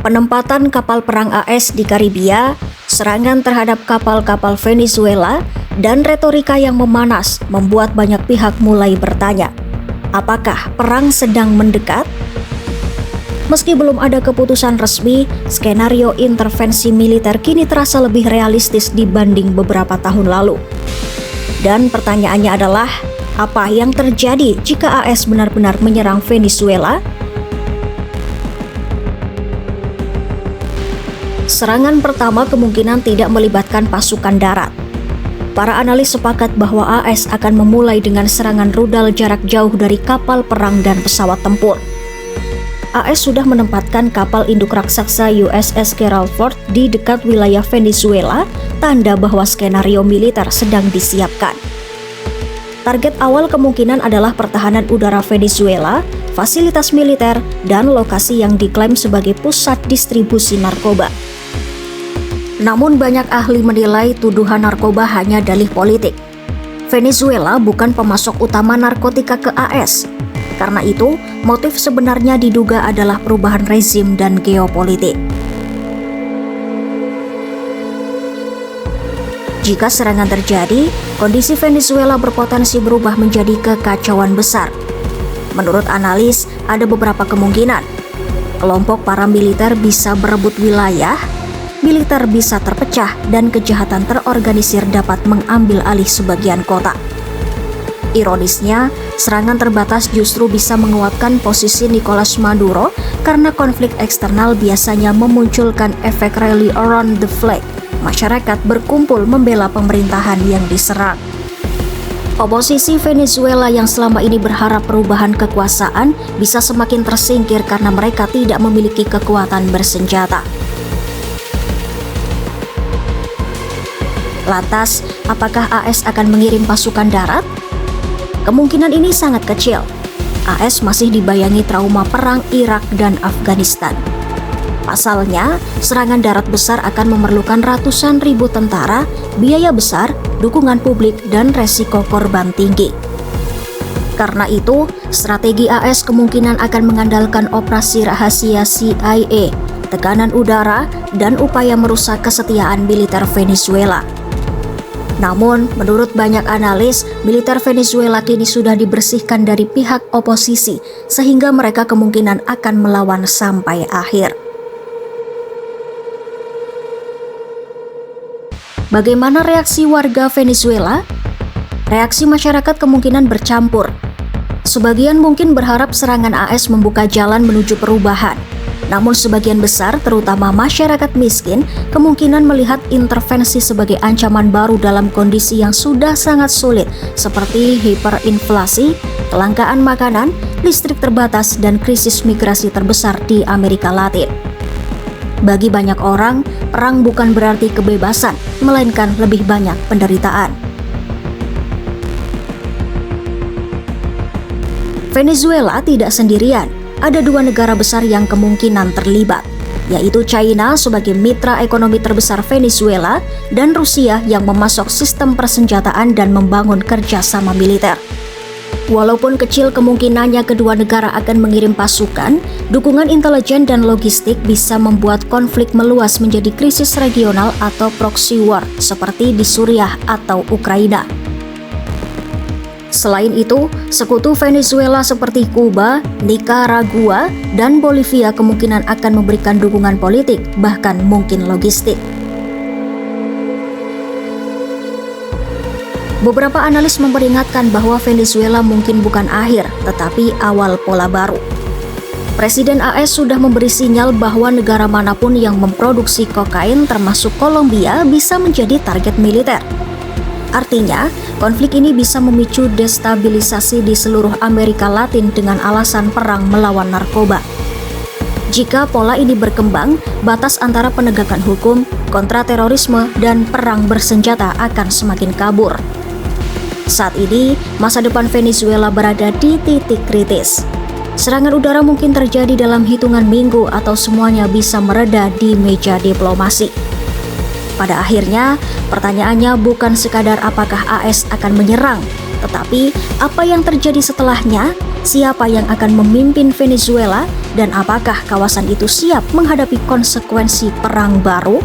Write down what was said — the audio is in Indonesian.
penempatan kapal perang AS di Karibia, serangan terhadap kapal-kapal Venezuela, dan retorika yang memanas membuat banyak pihak mulai bertanya, apakah perang sedang mendekat? Meski belum ada keputusan resmi, skenario intervensi militer kini terasa lebih realistis dibanding beberapa tahun lalu. Dan pertanyaannya adalah, apa yang terjadi jika AS benar-benar menyerang Venezuela? Serangan pertama kemungkinan tidak melibatkan pasukan darat. Para analis sepakat bahwa AS akan memulai dengan serangan rudal jarak jauh dari kapal perang dan pesawat tempur. AS sudah menempatkan kapal induk raksasa USS Gerald Ford di dekat wilayah Venezuela, tanda bahwa skenario militer sedang disiapkan. Target awal kemungkinan adalah pertahanan udara Venezuela, fasilitas militer, dan lokasi yang diklaim sebagai pusat distribusi narkoba. Namun banyak ahli menilai tuduhan narkoba hanya dalih politik. Venezuela bukan pemasok utama narkotika ke AS. Karena itu, motif sebenarnya diduga adalah perubahan rezim dan geopolitik. Jika serangan terjadi, kondisi Venezuela berpotensi berubah menjadi kekacauan besar. Menurut analis, ada beberapa kemungkinan. Kelompok paramiliter bisa berebut wilayah, militer bisa terpecah, dan kejahatan terorganisir dapat mengambil alih sebagian kota. Ironisnya, serangan terbatas justru bisa menguatkan posisi Nicolas Maduro karena konflik eksternal biasanya memunculkan efek rally around the flag. Masyarakat berkumpul membela pemerintahan yang diserang. Oposisi Venezuela yang selama ini berharap perubahan kekuasaan bisa semakin tersingkir karena mereka tidak memiliki kekuatan bersenjata. Lantas, apakah AS akan mengirim pasukan darat? Kemungkinan ini sangat kecil. AS masih dibayangi trauma perang Irak dan Afghanistan. Pasalnya, serangan darat besar akan memerlukan ratusan ribu tentara, biaya besar, dukungan publik, dan resiko korban tinggi. Karena itu, strategi AS kemungkinan akan mengandalkan operasi rahasia CIA, tekanan udara, dan upaya merusak kesetiaan militer Venezuela. Namun, menurut banyak analis, militer Venezuela kini sudah dibersihkan dari pihak oposisi, sehingga mereka kemungkinan akan melawan sampai akhir. Bagaimana reaksi warga Venezuela? Reaksi masyarakat kemungkinan bercampur. Sebagian mungkin berharap serangan AS membuka jalan menuju perubahan. Namun sebagian besar, terutama masyarakat miskin, kemungkinan melihat intervensi sebagai ancaman baru dalam kondisi yang sudah sangat sulit, seperti hiperinflasi, kelangkaan makanan, listrik terbatas, dan krisis migrasi terbesar di Amerika Latin. Bagi banyak orang, perang bukan berarti kebebasan, melainkan lebih banyak penderitaan. Venezuela tidak sendirian. Ada dua negara besar yang kemungkinan terlibat, yaitu China sebagai mitra ekonomi terbesar Venezuela dan Rusia yang memasok sistem persenjataan dan membangun kerjasama militer. Walaupun kecil kemungkinannya kedua negara akan mengirim pasukan, dukungan intelijen dan logistik bisa membuat konflik meluas menjadi krisis regional atau proxy war seperti di Suriah atau Ukraina. Selain itu, sekutu Venezuela seperti Kuba, Nicaragua, dan Bolivia kemungkinan akan memberikan dukungan politik, bahkan mungkin logistik. Beberapa analis memperingatkan bahwa Venezuela mungkin bukan akhir, tetapi awal pola baru. Presiden AS sudah memberi sinyal bahwa negara manapun yang memproduksi kokain termasuk Kolombia bisa menjadi target militer. Artinya, konflik ini bisa memicu destabilisasi di seluruh Amerika Latin dengan alasan perang melawan narkoba. Jika pola ini berkembang, batas antara penegakan hukum, kontraterorisme, dan perang bersenjata akan semakin kabur. Saat ini, masa depan Venezuela berada di titik kritis. Serangan udara mungkin terjadi dalam hitungan minggu atau semuanya bisa mereda di meja diplomasi. Pada akhirnya, pertanyaannya bukan sekadar apakah AS akan menyerang, Tetapi, apa yang terjadi setelahnya? Siapa yang akan memimpin Venezuela? Dan apakah kawasan itu siap menghadapi konsekuensi perang baru?